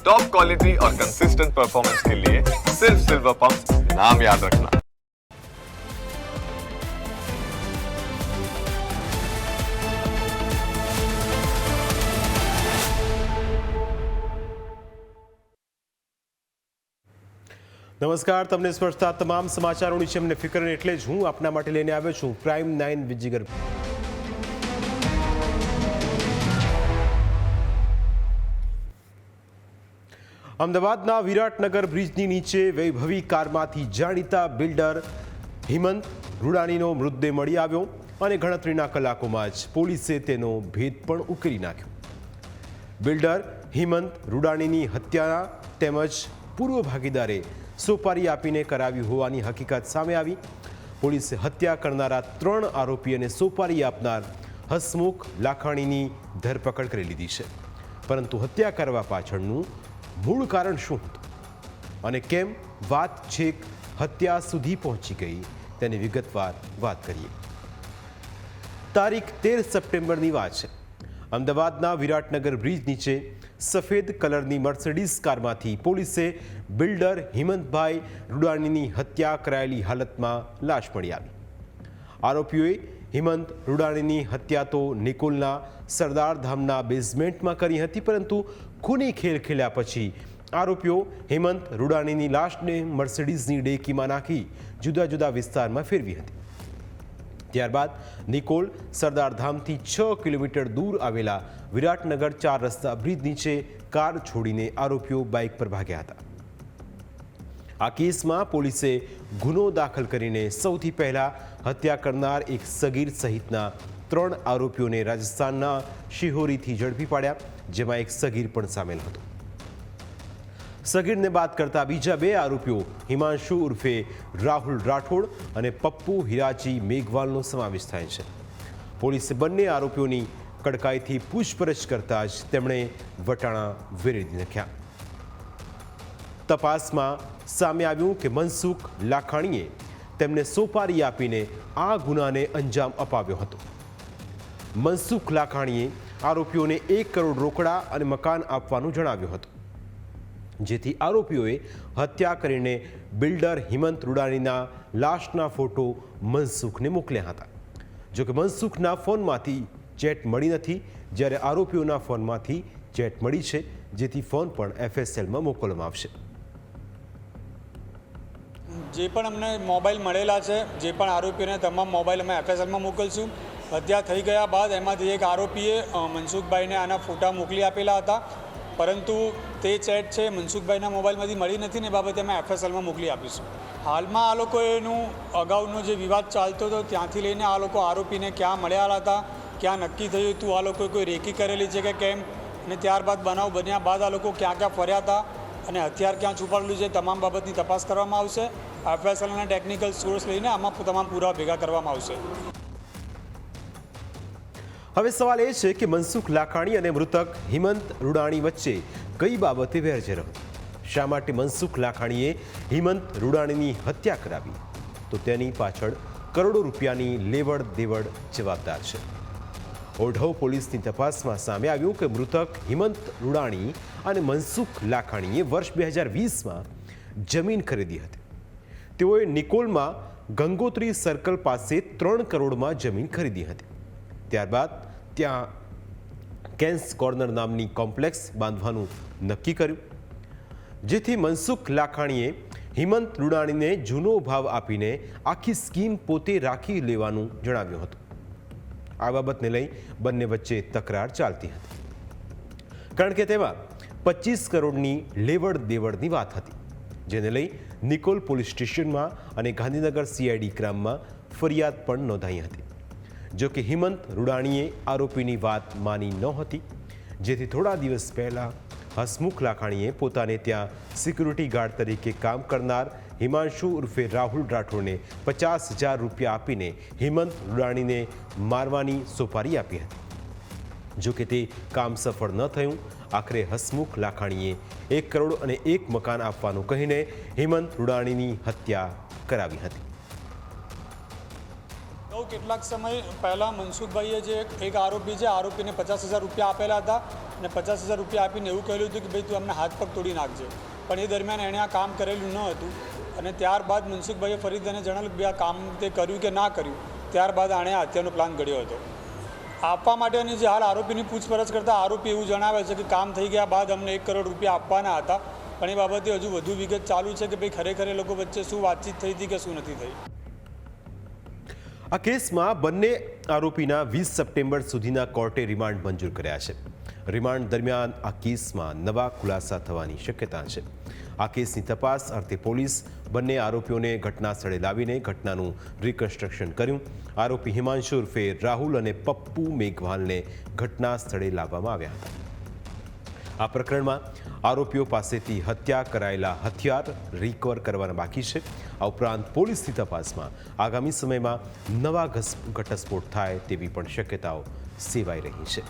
Top quality और consistent performance के लिए सिर्फ सिल्वर पंप नाम याद रखना। નમસ્કાર, તમને સ્પર્શતા તમામ સમાચારોની છે અમને ફિકર એટલે જ હું આપના માટે લઈને આવ્યો છું પ્રાઇમ 9 વિજીગર। અમદાવાદના વિરાટનગર બ્રિજની નીચે વૈભવી કારમાંથી જાણીતા બિલ્ડર હિમંત રૂડાણીનો મૃતદેહ મળી આવ્યો અને ગણતરીના કલાકોમાં જ પોલીસે તેનો ભેદ પણ ઉકેલી નાખ્યો। બિલ્ડર હિમંત રૂડાણીની હત્યા તેમજ પૂર્વ ભાગીદારે સોપારી આપીને કરાવી હોવાની હકીકત સામે આવી। પોલીસે હત્યા કરનારા 3 આરોપી અને સોપારી આપનાર હસમુખ લાખાણીની ધરપકડ કરી લીધી છે, પરંતુ હત્યા કરવા પાછળનું મૂળ કારણ શું હતું અને કેમ વાત છેક હત્યા સુધી પહોંચી ગઈ તેની વિગતવાર વાત કરીએ। તારીખ 13 સપ્ટેમ્બરની વાત છે। અમદાવાદના વિરાટનગર બ્રિજ નીચે સફેદ કલરની મર્સિડીઝ કારમાંથી પોલીસે બિલ્ડર હિમંતભાઈ રૂડાણીની હત્યા કરાયેલી હાલતમાં લાશ મળી આવી। આરોપીઓએ હિમંત રૂડાણીની હત્યા તો નિકોલના સરદાર ધામના બેઝમેન્ટમાં કરી હતી, પરંતુ ખૂની ખેલ ખેલ્યા પછી આરોપીઓ હિમંત રૂડાણીની લાશને મર્સિડીઝની ડેકીમાં નાખી જુદા જુદા વિસ્તારમાં ફેરવી હતી। ત્યારબાદ નિકોલ સરદાર ધામથી 6 કિલોમીટર દૂર આવેલા વિરાટનગર 4 રસ્તા બ્રિજ નીચે કાર છોડીને આરોપીઓ બાઇક પર ભાગ્યા હતા। આ કેસમાં પોલીસે ગુનો દાખલ કરીને સૌથી પહેલા હત્યા કરનાર એક સગીર સહિતના 3 આરોપીઓને રાજસ્થાનના શિહોરીથી ઝડપી પાડ્યા, જેમાં એક સગીર પણ સામેલ હતો। સગીરને બાદ કરતા બીજા 2 આરોપીઓ હિમાંશુ ઉર્ફે રાહુલ રાઠોડ અને પપ્પુ હિરાચી મેઘવાલનો સમાવેશ થાય છે। પોલીસે બંને આરોપીઓની કડકાઈથી પૂછપરછ કરતા જ તેમણે વટાણા વેરેદી નાખ્યા। તપાસમાં સામે આવ્યું કે મનસુખ લાખાણીએ તેમને સોપારી આપીને આ ગુનાને અંજામ અપાવ્યો હતો। મનસુખ લાખાણીએ આરોપીઓને 1 કરોડ રોકડા અને મકાન આપવાનું જણાવ્યું હતું, જેથી આરોપીઓએ હત્યા કરીને બિલ્ડર હિમંત રૂડાણીના લાશના ફોટો મનસુખને મોકલ્યા હતા। જોકે મનસુખના ફોનમાંથી ચેટ મળી નથી, જ્યારે આરોપીઓના ફોનમાંથી ચેટ મળી છે, જેથી ફોન પણ FSLમાં મોકલવામાં આવશે। જે પણ અમને મોબાઈલ મળેલા છે, જે પણ આરોપીઓને તમામ મોબાઈલ અમે FSLમાં મોકલશું। હત્યા થઈ ગયા બાદ એમાંથી એક આરોપીએ મનસુખભાઈને આના ફોટા મોકલી આપેલા હતા, પરંતુ તે ચેટ છે મનસુખભાઈના મોબાઈલમાંથી મળી નથી ને એ બાબતે અમે FSLમાં મોકલી આપીશું। હાલમાં આ લોકોએનું અગાઉનો જે વિવાદ ચાલતો હતો ત્યાંથી લઈને આ લોકો આરોપીને ક્યાં મળ્યા હતા, ક્યાં નક્કી થયું હતું, આ લોકોએ કોઈ રેકી કરેલી છે કે કેમ, અને ત્યારબાદ બનાવ બન્યા બાદ આ લોકો ક્યાં ક્યાં ફર્યા હતા અને હથિયાર ક્યાં છુપાડેલું છે, તમામ બાબતની તપાસ કરવામાં આવશે। FSLના ટેકનિકલ સોર્સ લઈને આમાં તમામ પુરાવા ભેગા કરવામાં આવશે। હવે સવાલ એ છે કે મનસુખ લાખાણી અને મૃતક હિમંત રૂડાણી વચ્ચે કઈ બાબતે વેરઝેર હતો? શા માટે મનસુખ લાખાણીએ હિમંત રૂડાણીની હત્યા કરાવી? તો તેની પાછળ કરોડો રૂપિયાની લેવડ દેવડ જવાબદાર છે। ઓઢવ પોલીસની તપાસમાં સામે આવ્યું કે મૃતક હિમંત રૂડાણી અને મનસુખ લાખાણીએ વર્ષ 2020માં જમીન ખરીદી હતી। તેઓએ નિકોલમાં ગંગોત્રી સર્કલ પાસે 3 કરોડમાં જમીન ખરીદી હતી। ત્યારબાદ ત્યાં કેન્સ કોર્નર નામની કોમ્પ્લેક્સ બાંધવાનું નક્કી કર્યું, જેથી મનસુખ લાખાણીએ હિમંત રૂડાણીને જૂનો ભાવ આપીને આખી સ્કીમ પોતે રાખી લેવાનું જણાવ્યું હતું। આ બાબતને લઈ બંને વચ્ચે તકરાર ચાલતી હતી, કારણ કે તેમાં 25 કરોડની લેવડ દેવડની વાત હતી, જેને લઈ નિકોલ પોલીસ સ્ટેશનમાં અને ગાંધીનગર CID ક્રાઇમમાં ફરિયાદ પણ નોંધાઈ હતી। જો કે હિમંત રૂડાણીએ આરોપીની વાત માની નહોતી, જેથી થોડા દિવસ પહેલાં હસમુખ લાખાણીએ પોતાને ત્યાં સિક્યુરિટી ગાર્ડ તરીકે કામ કરનાર હિમાંશુ ઉર્ફે રાહુલ રાઠોડને 50,000 રૂપિયા આપીને હિમંત રૂડાણીને મારવાની સોપારી આપી હતી। જો કે તે કામ સફળ ન થયું। આખરે હસમુખ લાખાણીએ 1 કરોડ અને 1 મકાન આપવાનું કહીને હિમંત રૂડાણીની હત્યા કરાવી હતી। કેટલાક સમય પહેલાં મનસુખભાઈએ જે એક આરોપી છે આરોપીને 50,000 રૂપિયા આપેલા હતા અને 50,000 રૂપિયા આપીને એવું કહેલું હતું કે ભાઈ તું અમને હાથ પગ તોડી નાખજે, પણ એ દરમિયાન એણે આ કામ કરેલું ન હતું. અને ત્યારબાદ મનસુખભાઈએ ફરી તેને જણાવ્યું કે ભાઈ આ કામ તે કર્યું કે ના કર્યું. ત્યારબાદ આણે આ હત્યાનો પ્લાન ઘડ્યો હતો. આપવા માટેની જે હાલ આરોપીની પૂછપરછ કરતાં આરોપી એવું જણાવે છે કે કામ થઈ ગયા બાદ અમને 1 કરોડ રૂપિયા આપવાના હતા, પણ એ બાબતે હજુ વધુ વિગત ચાલુ છે કે ભાઈ ખરેખર એ લોકો વચ્ચે શું વાતચીત થઈ હતી કે શું નથી થઈ. આ કેસમાં બંને આરોપીના 20 સપ્ટેમ્બર સુધીના કોર્ટે રિમાન્ડ મંજૂર કર્યા છે. રિમાન્ડ દરમિયાન આ કેસમાં નવા ખુલાસા થવાની શક્યતા છે. આ કેસની તપાસ અર્થે પોલીસ બંને આરોપીઓને ઘટના સ્થળે લાવીને ઘટનાનું રિકન્સ્ટ્રક્શન કર્યું. આરોપી હિમાંશુ ઉર્ફે રાહુલ અને પપ્પુ મેઘવાલને ઘટના સ્થળે લાવવામાં આવ્યા હતા. આ પ્રકરણમાં આરોપીઓ પાસેથી હત્યા કરાયેલા હથિયાર રિકવર કરવાના બાકી છે. આ ઉપરાંત પોલીસની તપાસમાં આગામી સમયમાં નવા ઘટસ્ફોટ થાય તેવી પણ શક્યતાઓ સેવાઈ રહી છે.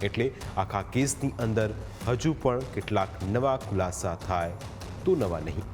એટલે આખા કેસની અંદર હજુ પણ કેટલાક નવા ખુલાસા થાય તો નવા નહીં.